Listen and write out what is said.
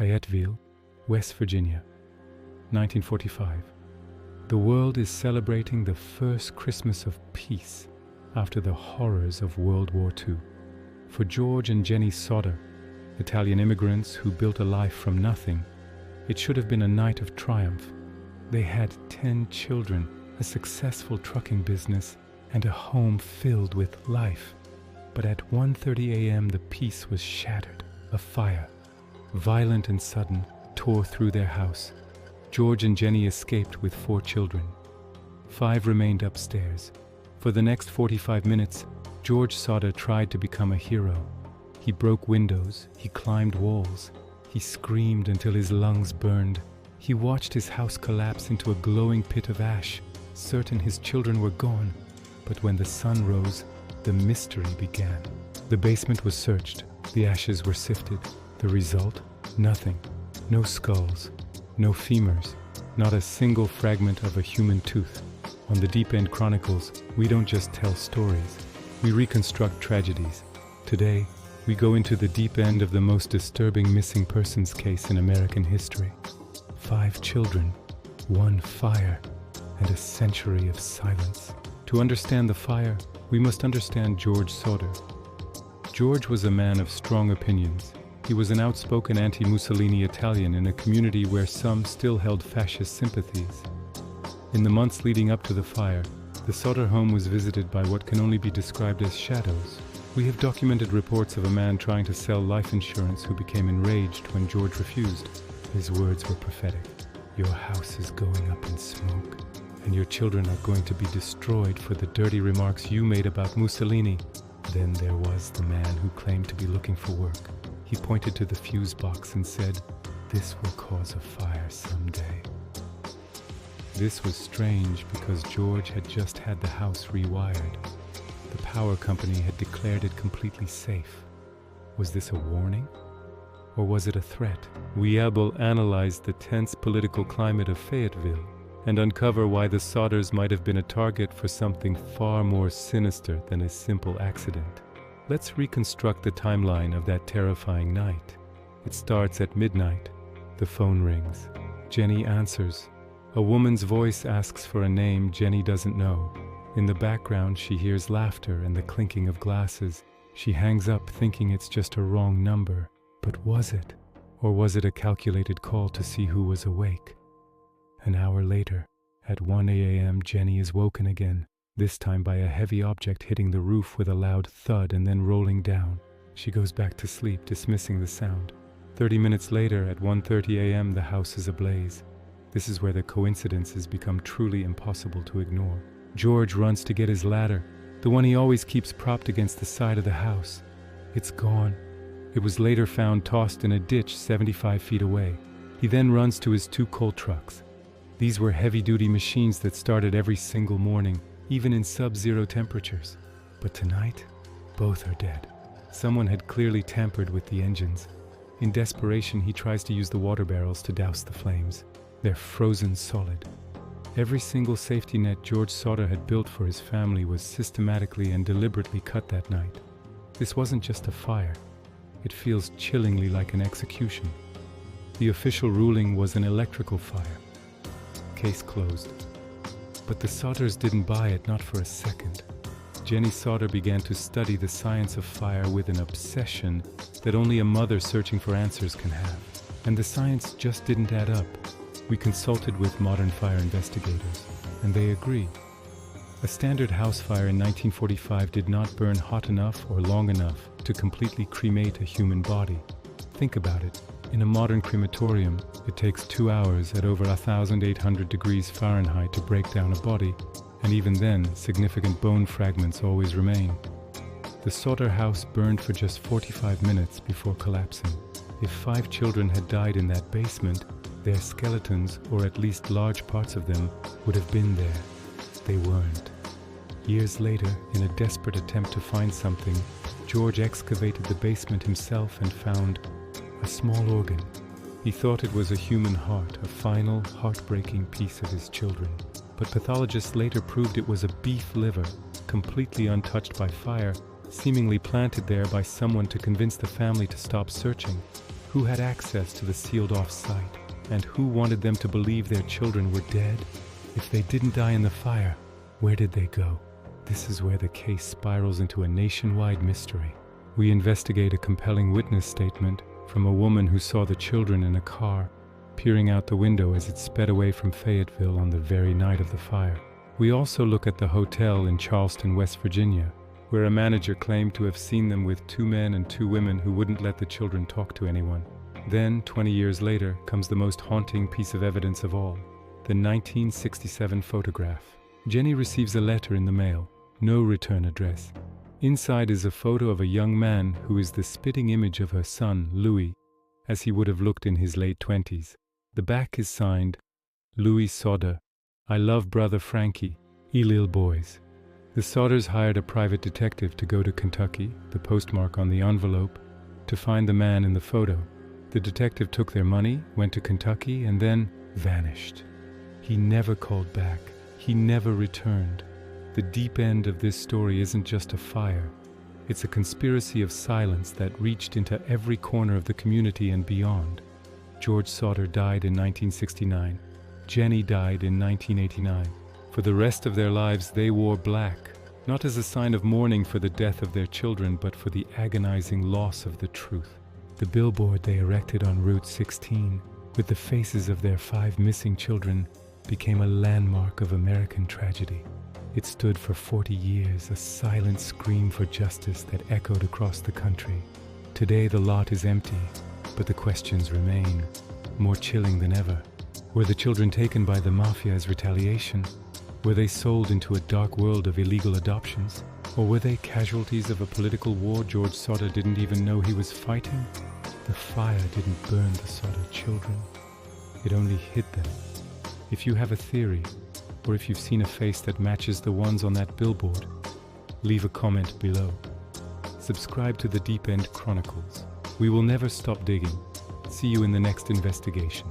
Fayetteville, West Virginia, 1945. The world is celebrating the first Christmas of peace after the horrors of World War II. For George and Jenny Sodder, Italian immigrants who built a life from nothing, it should have been a night of triumph. They had 10 children, a successful trucking business, and a home filled with life. But at 1:30 a.m. the peace was shattered. A fire, violent and sudden, tore through their house. George and Jenny escaped with 4 children. 5 remained upstairs. For the next 45 minutes, George Sodder tried to become a hero. He broke windows, he climbed walls, he screamed until his lungs burned. He watched his house collapse into a glowing pit of ash, certain his children were gone. But when the sun rose, the mystery began. The basement was searched, the ashes were sifted. The result? Nothing. No skulls, no femurs, not a single fragment of a human tooth. On the Deep End Chronicles, we don't just tell stories, we reconstruct tragedies. Today, we go into the deep end of the most disturbing missing persons case in American history. 5 children, 1 fire, and a century of silence. To understand the fire, we must understand George Sodder. George was a man of strong opinions. He was an outspoken anti-Mussolini Italian in a community where some still held fascist sympathies. In the months leading up to the fire, the Sodder home was visited by what can only be described as shadows. We have documented reports of a man trying to sell life insurance who became enraged when George refused. His words were prophetic. Your house is going up in smoke, and your children are going to be destroyed for the dirty remarks you made about Mussolini. Then there was the man who claimed to be looking for work. He pointed to the fuse box and said, "This will cause a fire someday." This was strange because George had just had the house rewired. The power company had declared it completely safe. Was this a warning? Or was it a threat? We will analyze the tense political climate of Fayetteville and uncover why the Sodders might have been a target for something far more sinister than a simple accident. Let's reconstruct the timeline of that terrifying night. It starts at midnight. The phone rings. Jenny answers. A woman's voice asks for a name Jenny doesn't know. In the background, she hears laughter and the clinking of glasses. She hangs up thinking it's just a wrong number. But was it? Or was it a calculated call to see who was awake? An hour later, at 1 a.m., Jenny is woken again, this time by a heavy object hitting the roof with a loud thud and then rolling down. She goes back to sleep, dismissing the sound. 30 minutes later, at 1:30 a.m., the house is ablaze. This is where the coincidences become truly impossible to ignore. George runs to get his ladder, the one he always keeps propped against the side of the house. It's gone. It was later found tossed in a ditch 75 feet away. He then runs to his 2 coal trucks. These were heavy-duty machines that started every single morning, even in sub-zero temperatures. But tonight, both are dead. Someone had clearly tampered with the engines. In desperation, he tries to use the water barrels to douse the flames. They're frozen solid. Every single safety net George Sodder had built for his family was systematically and deliberately cut that night. This wasn't just a fire. It feels chillingly like an execution. The official ruling was an electrical fire. Case closed. But the Sodders didn't buy it, not for a second. Jenny Sodder began to study the science of fire with an obsession that only a mother searching for answers can have. And the science just didn't add up. We consulted with modern fire investigators, and they agree. A standard house fire in 1945 did not burn hot enough or long enough to completely cremate a human body. Think about it. In a modern crematorium, it takes 2 hours at over 1,800 degrees Fahrenheit to break down a body, and even then, significant bone fragments always remain. The Sodder house burned for just 45 minutes before collapsing. If 5 children had died in that basement, their skeletons, or at least large parts of them, would have been there. They weren't. Years later, in a desperate attempt to find something, George excavated the basement himself and found a small organ. He thought it was a human heart, a final, heartbreaking piece of his children. But pathologists later proved it was a beef liver, completely untouched by fire, seemingly planted there by someone to convince the family to stop searching. Who had access to the sealed-off site? And who wanted them to believe their children were dead? If they didn't die in the fire, where did they go? This is where the case spirals into a nationwide mystery. We investigate a compelling witness statement from a woman who saw the children in a car, peering out the window as it sped away from Fayetteville on the very night of the fire. We also look at the hotel in Charleston, West Virginia, where a manager claimed to have seen them with 2 men and 2 women who wouldn't let the children talk to anyone. Then, 20 years later, comes the most haunting piece of evidence of all, the 1967 photograph. Jenny receives a letter in the mail, no return address. Inside is a photo of a young man who is the spitting image of her son, Louis, as he would have looked in his late 20s. The back is signed, Louis Sodder, I love brother Frankie, Elil boys. The Sodders hired a private detective to go to Kentucky, the postmark on the envelope, to find the man in the photo. The detective took their money, went to Kentucky, and then vanished. He never called back. He never returned. The deep end of this story isn't just a fire. It's a conspiracy of silence that reached into every corner of the community and beyond. George Sodder died in 1969. Jenny died in 1989. For the rest of their lives, they wore black, not as a sign of mourning for the death of their children, but for the agonizing loss of the truth. The billboard they erected on Route 16, with the faces of their 5 missing children, became a landmark of American tragedy. It stood for 40 years, a silent scream for justice that echoed across the country. Today the lot is empty, but the questions remain, more chilling than ever. Were the children taken by the Mafia as retaliation? Were they sold into a dark world of illegal adoptions? Or were they casualties of a political war George Sodder didn't even know he was fighting? The fire didn't burn the Sodder children. It only hid them. If you have a theory, or if you've seen a face that matches the ones on that billboard, leave a comment below. Subscribe to the Deep End Chronicles. We will never stop digging. See you in the next investigation.